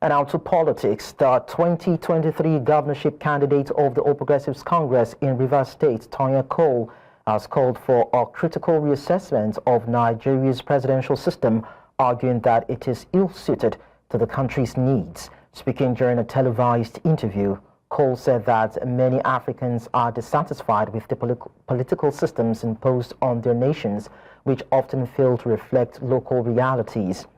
And now to politics. The 2023 governorship candidate of the All Progressives Congress in Rivers State, Tonye Cole, has called for a critical reassessment of Nigeria's presidential system, arguing that it is ill-suited to the country's needs. Speaking during a televised interview, Cole said that many Africans are dissatisfied with the political systems imposed on their nations, which often fail to reflect local realities.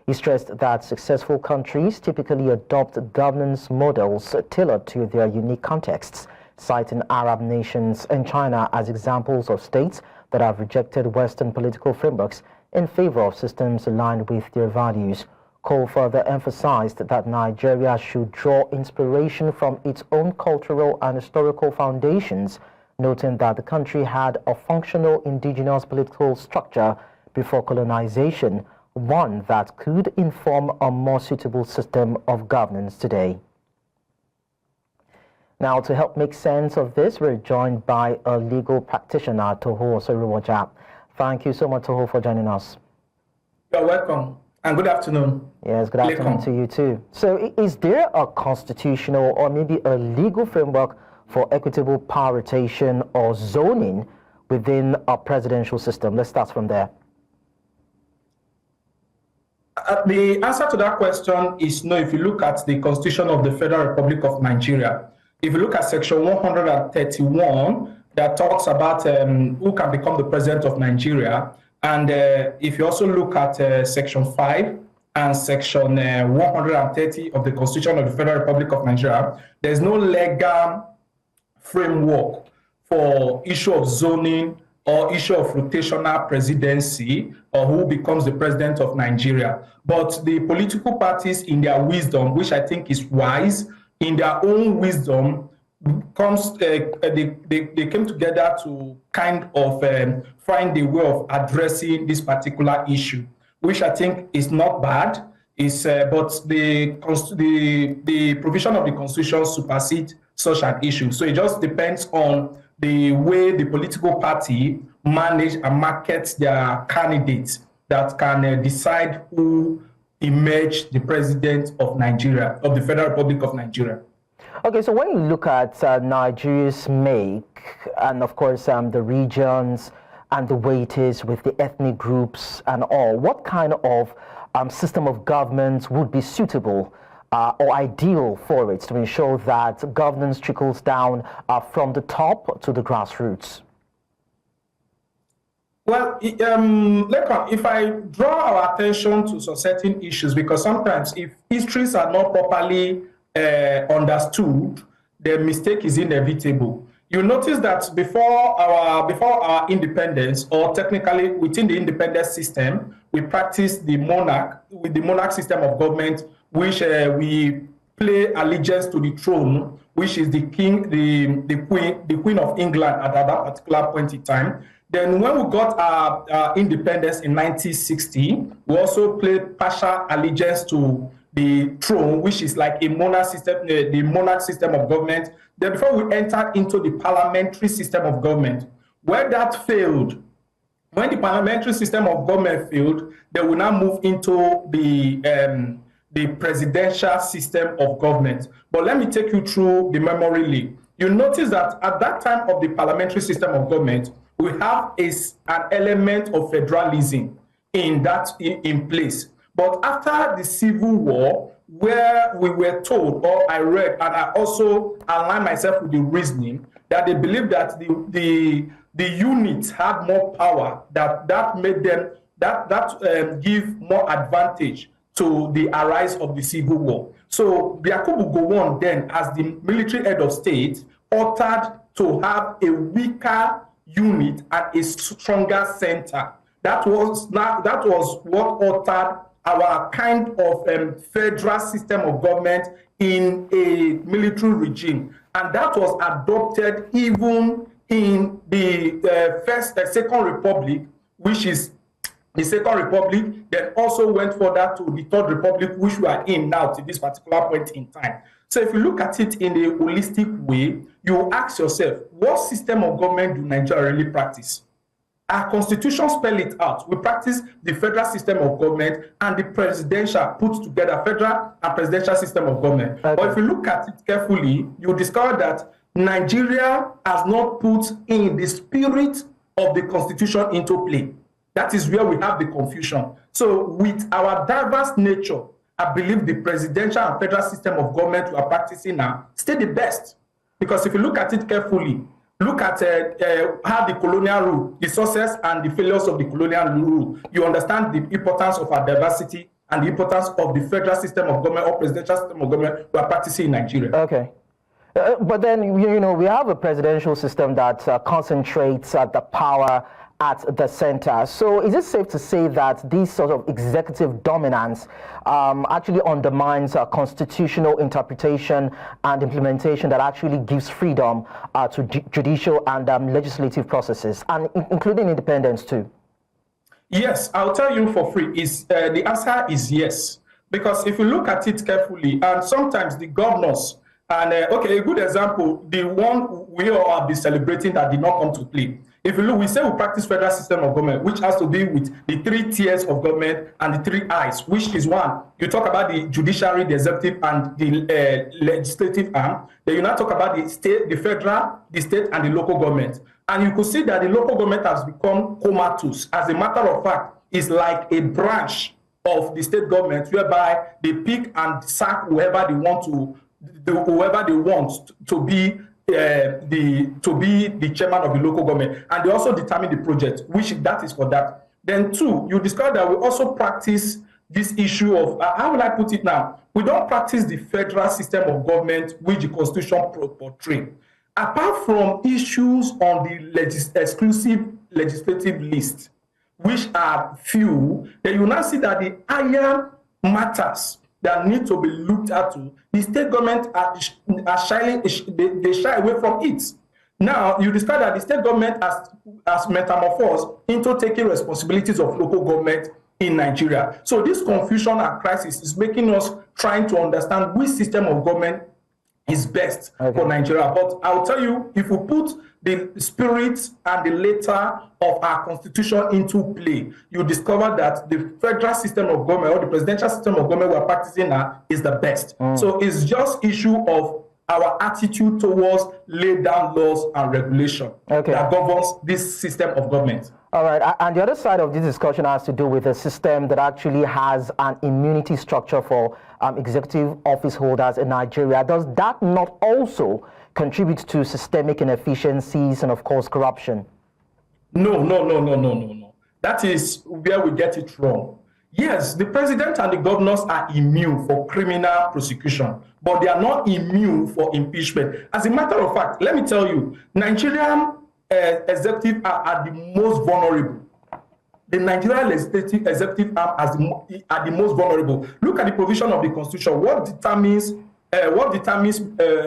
He stressed that successful countries typically adopt governance models tailored to their unique contexts, citing Arab nations and China as examples of states that have rejected Western political frameworks in favor of systems aligned with their values. Cole further emphasized that Nigeria should draw inspiration from its own cultural and historical foundations, noting that the country had a functional indigenous political structure before colonization, one that could inform a more suitable system of governance today. Now, to help make sense of this, we're joined by a legal practitioner, Tohwo Oseruvwoja. Thank you so much, Tohwo, for joining us. You're welcome, and good afternoon. Yes, good afternoon to you too. So, is there a constitutional or maybe a legal framework for equitable power rotation or zoning within a presidential system? Let's start from there. The answer to that question is no. If you look at the Constitution of the Federal Republic of Nigeria, if you look at Section 131, that talks about who can become the president of Nigeria, and if you also look at Section 5 and Section 130 of the Constitution of the Federal Republic of Nigeria, there's no legal framework for issue of zoning or issue of rotational presidency or who becomes the president of Nigeria. But the political parties, in their wisdom, which I think is wise, in their own wisdom, they came together to kind of find a way of addressing this particular issue, which I think is not bad. But the provision of the Constitution supersedes such an issue. So it just depends on the way the political party manage and market their candidates that can decide who emerge the president of Nigeria, of the Federal Republic of Nigeria. Okay, so when you look at Nigeria's make, and of course the regions and the way it is with the ethnic groups and all, what kind of system of government would be suitable or ideal for it to ensure that governance trickles down from the top to the grassroots? Well, if I draw our attention to some certain issues, because sometimes if histories are not properly understood, the mistake is inevitable. You notice that before our independence, or technically within the independent system, we practice the monarch system of government, which we pay allegiance to the throne, which is the king, the queen of England at that particular point in time. Then when we got our independence in 1960, we also played partial allegiance to the throne, which is like a monarch system, the monarch system of government. Then before we entered into the parliamentary system of government, where that failed, when the parliamentary system of government failed, then we now move into the presidential system of government. But let me take you through the memory lane. You notice that at that time of the parliamentary system of government, we have an element of federalism in place. But after the Civil War, where we were told, or I read, and I also aligned myself with the reasoning, that they believed that the units had more power, that made them, give more advantage to the arise of the Civil War. So Yakubu Gowon then, as the military head of state, ordered to have a weaker unit and a stronger center. That was what altered our kind of federal system of government in a military regime, and that was adopted even in the Second Republic, which is the Second Republic. Then also went further to the Third Republic, which we are in now to this particular point in time. So if you look at it in a holistic way, you ask yourself, what system of government do Nigeria really practice? Our constitution spell it out. We practice the federal system of government and the presidential put together, federal and presidential system of government. Okay. But if you look at it carefully, you'll discover that Nigeria has not put in the spirit of the constitution into play. That is where we have the confusion. So with our diverse nature, I believe the presidential and federal system of government we are practicing now stay the best. Because if you look at it carefully, look at how the colonial rule, the success and the failures of the colonial rule, you understand the importance of our diversity and the importance of the federal system of government or presidential system of government we are practicing in Nigeria. Okay. But then, you know, we have a presidential system that concentrates the power at the center. So is it safe to say that this sort of executive dominance actually undermines constitutional interpretation and implementation that actually gives freedom to judicial and legislative processes, and including independence too? Yes, I'll tell you for free. The answer is yes. Because if you look at it carefully, and sometimes the governors, and okay, a good example, the one we all have been celebrating that did not come to play. If you look, we say we practice federal system of government, which has to do with the 3 tiers of government and the 3 I's, which is one. You talk about the judiciary, the executive, and the legislative arm. Then you now talk about the state, the federal, the state, and the local government. And you could see that the local government has become comatose. As a matter of fact, it's like a branch of the state government whereby they pick and sack whoever they want to be the chairman of the local government, and they also determine the project, which that is for that. Then 2, you discover that we also practice this issue of how will I put it now? We don't practice the federal system of government which the constitution portrays. Apart from issues on the exclusive legislative list, which are few, then you now see that the higher matters that need to be looked at to, the state government are shying, they shy away from it. Now, you discover that the state government has metamorphosed into taking responsibilities of local government in Nigeria. So this confusion and crisis is making us trying to understand which system of government is best for Nigeria. But I'll tell you, if we put the spirit and the letter of our constitution into play, you discover that the federal system of government or the presidential system of government we're practicing now is the best. So it's just issue of our attitude towards laid down laws and regulation that governs this system of government. All right, and the other side of this discussion has to do with a system that actually has an immunity structure for executive office holders in Nigeria. Does that not also contribute to systemic inefficiencies and, of course, corruption? No. That is where we get it wrong. Yes, the president and the governors are immune for criminal prosecution, but they are not immune for impeachment. As a matter of fact, let me tell you, Nigerian executive are the most vulnerable. The Nigerian legislative executive arm are the most vulnerable. Look at the provision of the constitution. What determines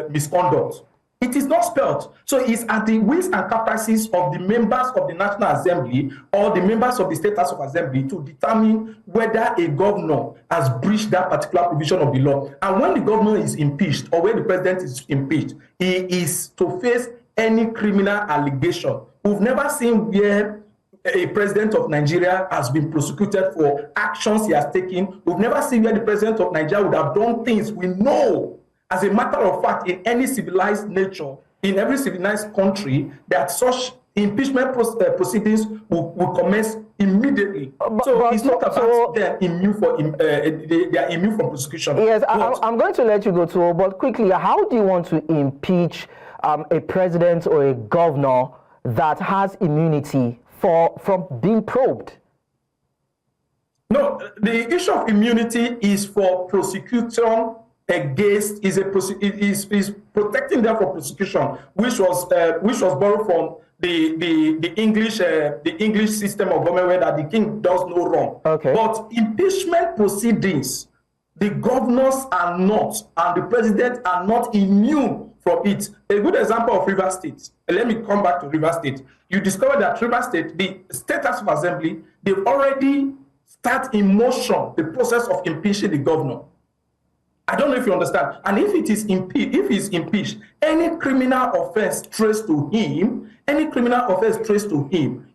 misconduct? It is not spelled. So it's at the whims and caprices of the members of the National Assembly or the members of the State House of Assembly to determine whether a governor has breached that particular provision of the law. And when the governor is impeached or when the president is impeached, he is to face any criminal allegation. We've never seen where a president of Nigeria has been prosecuted for actions he has taken. We've never seen where the president of Nigeria would have done things we know. As a matter of fact, in any civilized nature, in every civilized country, that such impeachment proceedings will commence immediately. It's not about they're immune from prosecution. Yes, I'm going to let you go to, but quickly, how do you want to impeach a president or a governor that has immunity from being probed? No, the issue of immunity is for prosecution against is protecting them from prosecution, which was borrowed from the English system of government where that the king does no wrong. But impeachment proceedings, the governors are not, and the president are not immune from it. A good example of Rivers State. Let me come back to Rivers State. You discover that Rivers State, the State House of Assembly, they've already started in motion the process of impeaching the governor. I don't know if you understand. And if it is he's impeached, any criminal offense traced to him,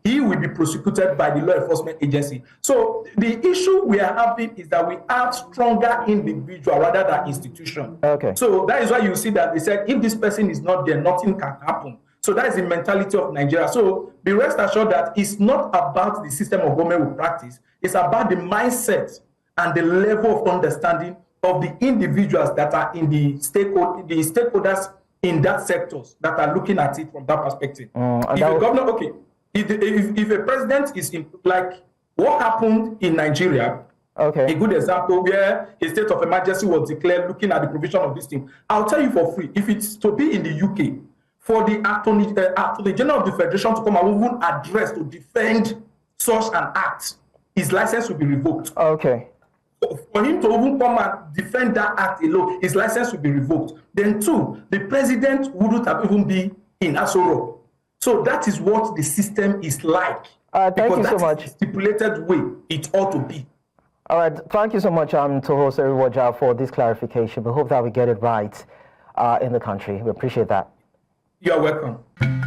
he will be prosecuted by the law enforcement agency. So the issue we are having is that we have stronger individual rather than institution. Okay. So that is why you see that they said if this person is not there, nothing can happen. So that is the mentality of Nigeria. So be rest assured that it's not about the system of government we practice. It's about the mindset and the level of understanding of the individuals that are in the stakeholders in that sectors that are looking at it from that perspective. If a governor, okay, if a president is in, like what happened in Nigeria, okay, a good example where a state of emergency was declared looking at the provision of this thing. I'll tell you for free, if it's to be in the UK, for the Attorney General of the Federation to come and even address to defend such an act, his license will be revoked. Okay. For him to even come and defend that act alone, his license will be revoked. Then two, the president wouldn't have even been in Asoro. So that is what the system is like. Thank you so much. The stipulated way it ought to be. All right, thank you so much, Tohwo Oseruvwoja, for this clarification. We hope that we get it right in the country. We appreciate that. You are welcome.